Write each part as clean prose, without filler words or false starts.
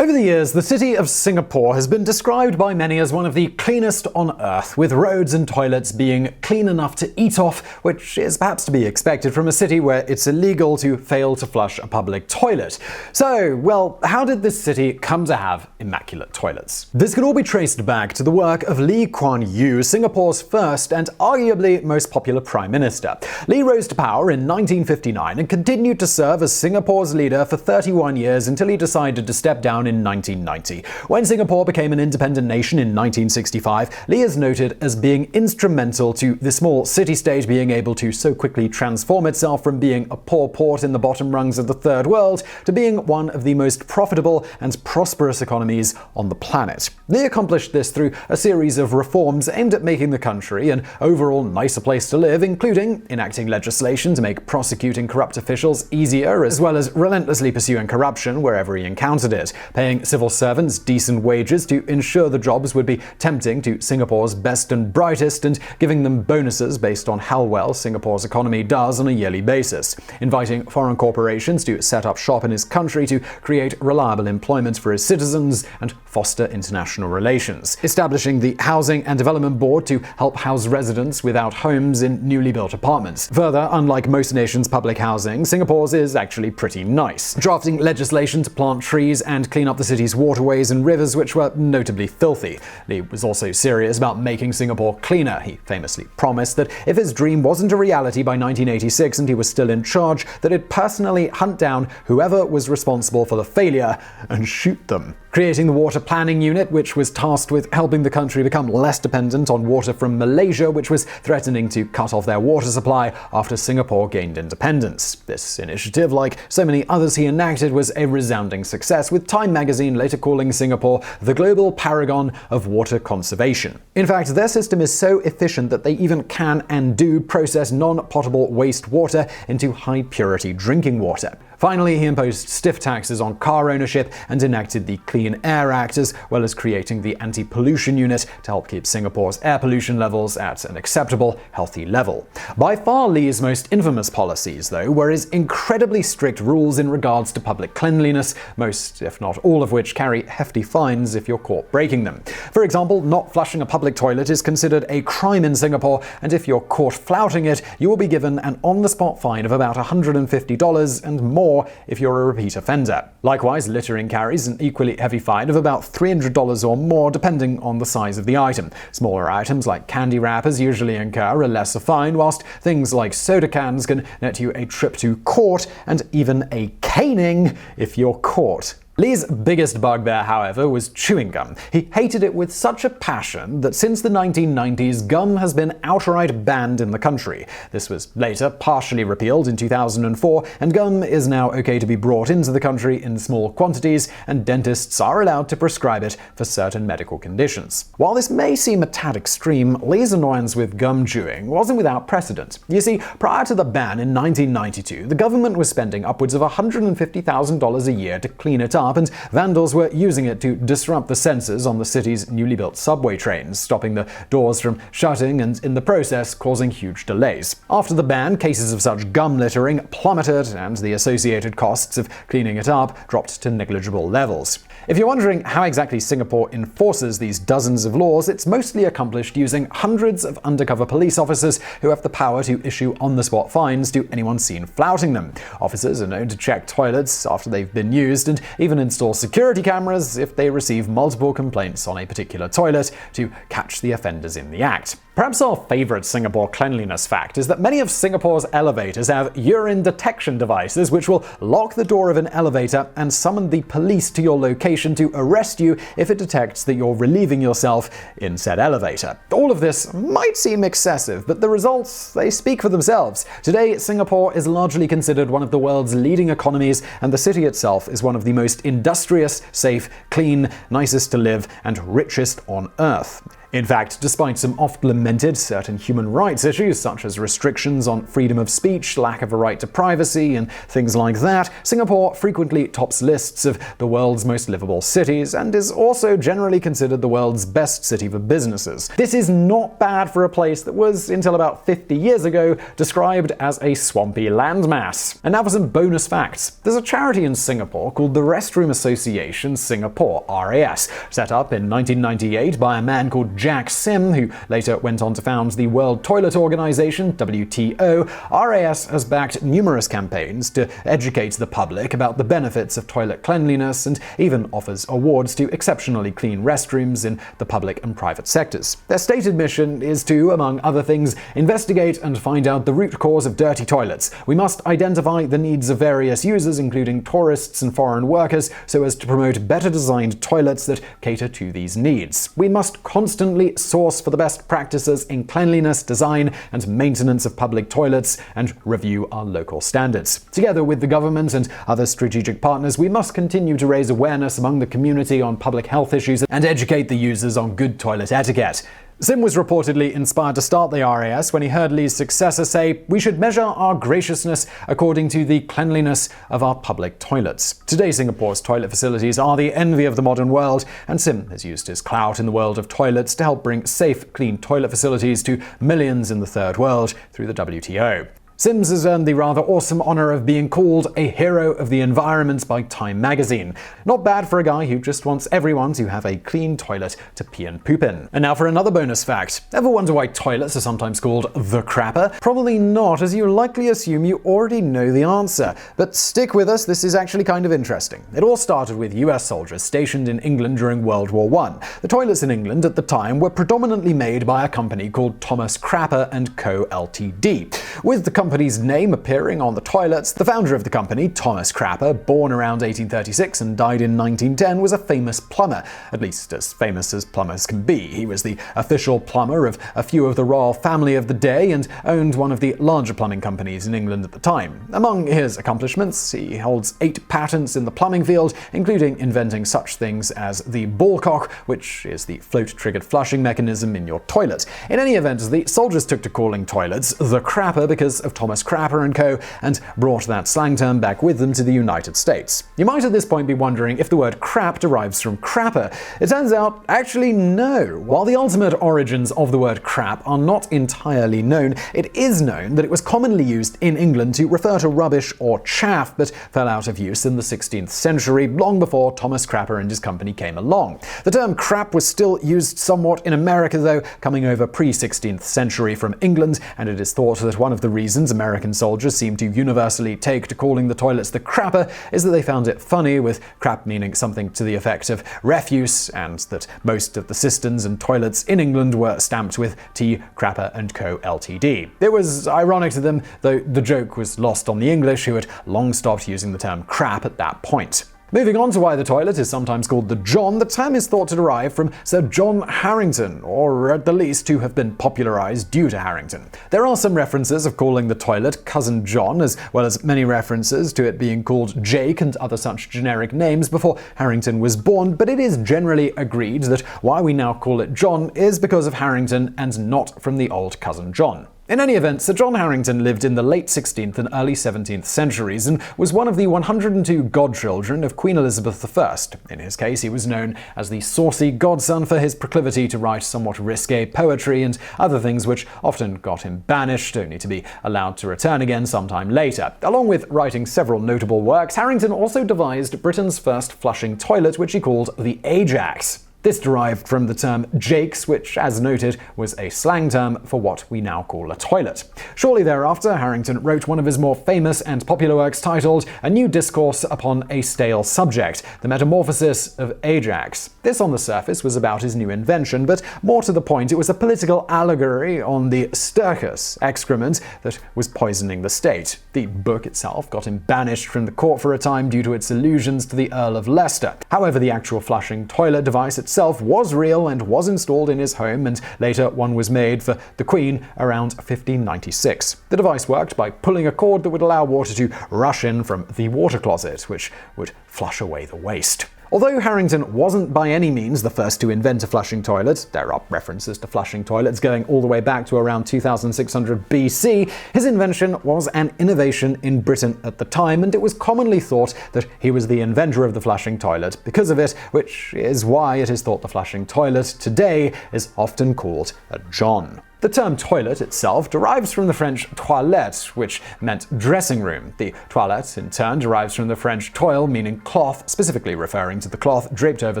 Over the years, the city of Singapore has been described by many as one of the cleanest on earth, with roads and toilets being clean enough to eat off, which is perhaps to be expected from a city where it's illegal to fail to flush a public toilet. So, well, how did this city come to have immaculate toilets? This can all be traced back to the work of Kuan Yew, Singapore's first and arguably most popular prime minister. Lee rose to power in 1959 and continued to serve as Singapore's leader for 31 years until he decided to step down in 1990. When Singapore became an independent nation in 1965, Lee is noted as being instrumental to the small city-state being able to so quickly transform itself from being a poor port in the bottom rungs of the third world to being one of the most profitable and prosperous economies on the planet. Lee accomplished this through a series of reforms aimed at making the country an overall nicer place to live, including enacting legislation to make prosecuting corrupt officials easier, as well as relentlessly pursuing corruption wherever he encountered it, paying civil servants decent wages to ensure the jobs would be tempting to Singapore's best and brightest, and giving them bonuses based on how well Singapore's economy does on a yearly basis, inviting foreign corporations to set up shop in his country to create reliable employment for his citizens and foster international relations, establishing the Housing and Development Board to help house residents without homes in newly built apartments. Further, unlike most nations' public housing, Singapore's is actually pretty nice, drafting legislation to plant trees and clean up the city's waterways and rivers, which were notably filthy. Lee was also serious about making Singapore cleaner. He famously promised that if his dream wasn't a reality by 1986 and he was still in charge, that he'd personally hunt down whoever was responsible for the failure and shoot them. Creating the Water Planning Unit, which was tasked with helping the country become less dependent on water from Malaysia, which was threatening to cut off their water supply after Singapore gained independence. This initiative, like so many others he enacted, was a resounding success, with Time magazine later calling Singapore the global paragon of water conservation. In fact, their system is so efficient that they even can and do process non-potable wastewater into high-purity drinking water. Finally, he imposed stiff taxes on car ownership and enacted the Clean Air Act, as well as creating the Anti-Pollution Unit to help keep Singapore's air pollution levels at an acceptable, healthy level. By far, Lee's most infamous policies, though, were his incredibly strict rules in regards to public cleanliness, most, if not all of which, carry hefty fines if you're caught breaking them. For example, not flushing a public toilet is considered a crime in Singapore, and if you're caught flouting it, you will be given an on-the-spot fine of about $150 and more if you're a repeat offender. Likewise, littering carries an equally heavy fine of about $300 or more, depending on the size of the item. Smaller items like candy wrappers usually incur a lesser fine, whilst things like soda cans can net you a trip to court and even a caning if you're caught. Lee's biggest bugbear, however, was chewing gum. He hated it with such a passion that since the 1990s, gum has been outright banned in the country. This was later partially repealed in 2004, and gum is now okay to be brought into the country in small quantities, and dentists are allowed to prescribe it for certain medical conditions. While this may seem a tad extreme, Lee's annoyance with gum chewing wasn't without precedent. You see, prior to the ban in 1992, the government was spending upwards of $150,000 a year to clean it up, and vandals were using it to disrupt the sensors on the city's newly built subway trains, stopping the doors from shutting and, in the process, causing huge delays. After the ban, cases of such gum littering plummeted, and the associated costs of cleaning it up dropped to negligible levels. If you're wondering how exactly Singapore enforces these dozens of laws, it's mostly accomplished using hundreds of undercover police officers who have the power to issue on-the-spot fines to anyone seen flouting them. Officers are known to check toilets after they've been used, and even install security cameras if they receive multiple complaints on a particular toilet to catch the offenders in the act. Perhaps our favorite Singapore cleanliness fact is that many of Singapore's elevators have urine detection devices which will lock the door of an elevator and summon the police to your location to arrest you if it detects that you're relieving yourself in said elevator. All of this might seem excessive, but the results, they speak for themselves. Today, Singapore is largely considered one of the world's leading economies, and the city itself is one of the most industrious, safe, clean, nicest to live, and richest on earth. In fact, despite some oft-lamented certain human rights issues such as restrictions on freedom of speech, lack of a right to privacy, and things like that, Singapore frequently tops lists of the world's most livable cities and is also generally considered the world's best city for businesses. This is not bad for a place that was, until about 50 years ago, described as a swampy landmass. And now for some bonus facts. There's a charity in Singapore called the Restroom Association Singapore, RAS, set up in 1998 by a man called Jack Sim, who later went on to found the World Toilet Organization, WTO. RAS has backed numerous campaigns to educate the public about the benefits of toilet cleanliness and even offers awards to exceptionally clean restrooms in the public and private sectors. Their stated mission is to, among other things, investigate and find out the root cause of dirty toilets. We must identify the needs of various users, including tourists and foreign workers, so as to promote better designed toilets that cater to these needs. We must constantly source for the best practices in cleanliness, design, and maintenance of public toilets, and review our local standards. Together with the government and other strategic partners, we must continue to raise awareness among the community on public health issues and educate the users on good toilet etiquette. Sim was reportedly inspired to start the RAS when he heard Lee's successor say, "We should measure our graciousness according to the cleanliness of our public toilets." Today, Singapore's toilet facilities are the envy of the modern world, and Sim has used his clout in the world of toilets to help bring safe, clean toilet facilities to millions in the third world through the WTO. Sims has earned the rather awesome honor of being called a hero of the environment by Time magazine. Not bad for a guy who just wants everyone to have a clean toilet to pee and poop in. And now for another bonus fact. Ever wonder why toilets are sometimes called the crapper? Probably not, as you likely assume you already know the answer. But stick with us, this is actually kind of interesting. It all started with US soldiers stationed in England during World War I. The toilets in England at the time were predominantly made by a company called Thomas Crapper & Co. Ltd. With the company's name appearing on the toilets, the founder of the company, Thomas Crapper, born around 1836 and died in 1910, was a famous plumber, at least as famous as plumbers can be. He was the official plumber of a few of the royal family of the day and owned one of the larger plumbing companies in England at the time. Among his accomplishments, he holds 8 patents in the plumbing field, including inventing such things as the ballcock, which is the float-triggered flushing mechanism in your toilet. In any event, the soldiers took to calling toilets the crapper because of Thomas Crapper & Co. and brought that slang term back with them to the United States. You might at this point be wondering if the word crap derives from crapper. It turns out, actually no. While the ultimate origins of the word crap are not entirely known, it is known that it was commonly used in England to refer to rubbish or chaff, but fell out of use in the 16th century, long before Thomas Crapper and his company came along. The term crap was still used somewhat in America, though, coming over pre-16th century from England, and it is thought that one of the reasons American soldiers seem to universally take to calling the toilets the crapper is that they found it funny, with crap meaning something to the effect of refuse, and that most of the cisterns and toilets in England were stamped with T. Crapper & Co. Ltd. It was ironic to them, though the joke was lost on the English, who had long stopped using the term crap at that point. Moving on to why the toilet is sometimes called the John, the term is thought to derive from Sir John Harrington, or at the least to have been popularized due to Harrington. There are some references of calling the toilet Cousin John, as well as many references to it being called Jake and other such generic names before Harrington was born, but it is generally agreed that why we now call it John is because of Harrington and not from the old Cousin John. In any event, Sir John Harrington lived in the late 16th and early 17th centuries and was one of the 102 godchildren of Queen Elizabeth I. In his case, he was known as the saucy godson for his proclivity to write somewhat risque poetry and other things which often got him banished, only to be allowed to return again sometime later. Along with writing several notable works, Harrington also devised Britain's first flushing toilet, which he called the Ajax. This derived from the term jakes, which, as noted, was a slang term for what we now call a toilet. Shortly thereafter, Harrington wrote one of his more famous and popular works titled A New Discourse Upon a Stale Subject, The Metamorphosis of Ajax. This on the surface was about his new invention, but more to the point, it was a political allegory on the stercus excrement that was poisoning the state. The book itself got him banished from the court for a time due to its allusions to the Earl of Leicester. However, the actual flushing toilet device itself was real and was installed in his home, and later one was made for the Queen around 1596. The device worked by pulling a cord that would allow water to rush in from the water closet, which would flush away the waste. Although Harrington wasn't by any means the first to invent a flushing toilet, there are references to flushing toilets going all the way back to around 2600 BC, his invention was an innovation in Britain at the time, and it was commonly thought that he was the inventor of the flushing toilet because of it, which is why it is thought the flushing toilet today is often called a John. The term toilet itself derives from the French toilette, which meant dressing room. The toilette, in turn, derives from the French toile, meaning cloth, specifically referring to the cloth draped over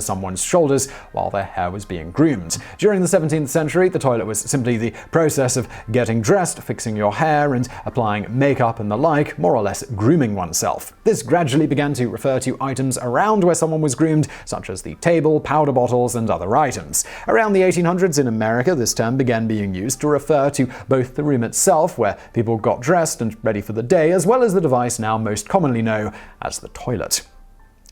someone's shoulders while their hair was being groomed. During the 17th century, the toilet was simply the process of getting dressed, fixing your hair, and applying makeup and the like, more or less grooming oneself. This gradually began to refer to items around where someone was groomed, such as the table, powder bottles, and other items. Around the 1800s in America, this term began being used to refer to both the room itself, where people got dressed and ready for the day, as well as the device now most commonly known as the toilet.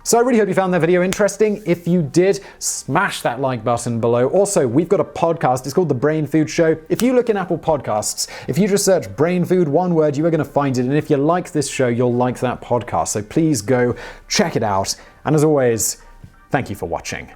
So I really hope you found that video interesting. If you did, smash that like button below. Also, we've got a podcast. It's called The BrainFood Show. If you look in Apple Podcasts, if you just search BrainFood, one word, you are going to find it. And if you like this show, you'll like that podcast. So please go check it out. And as always, thank you for watching.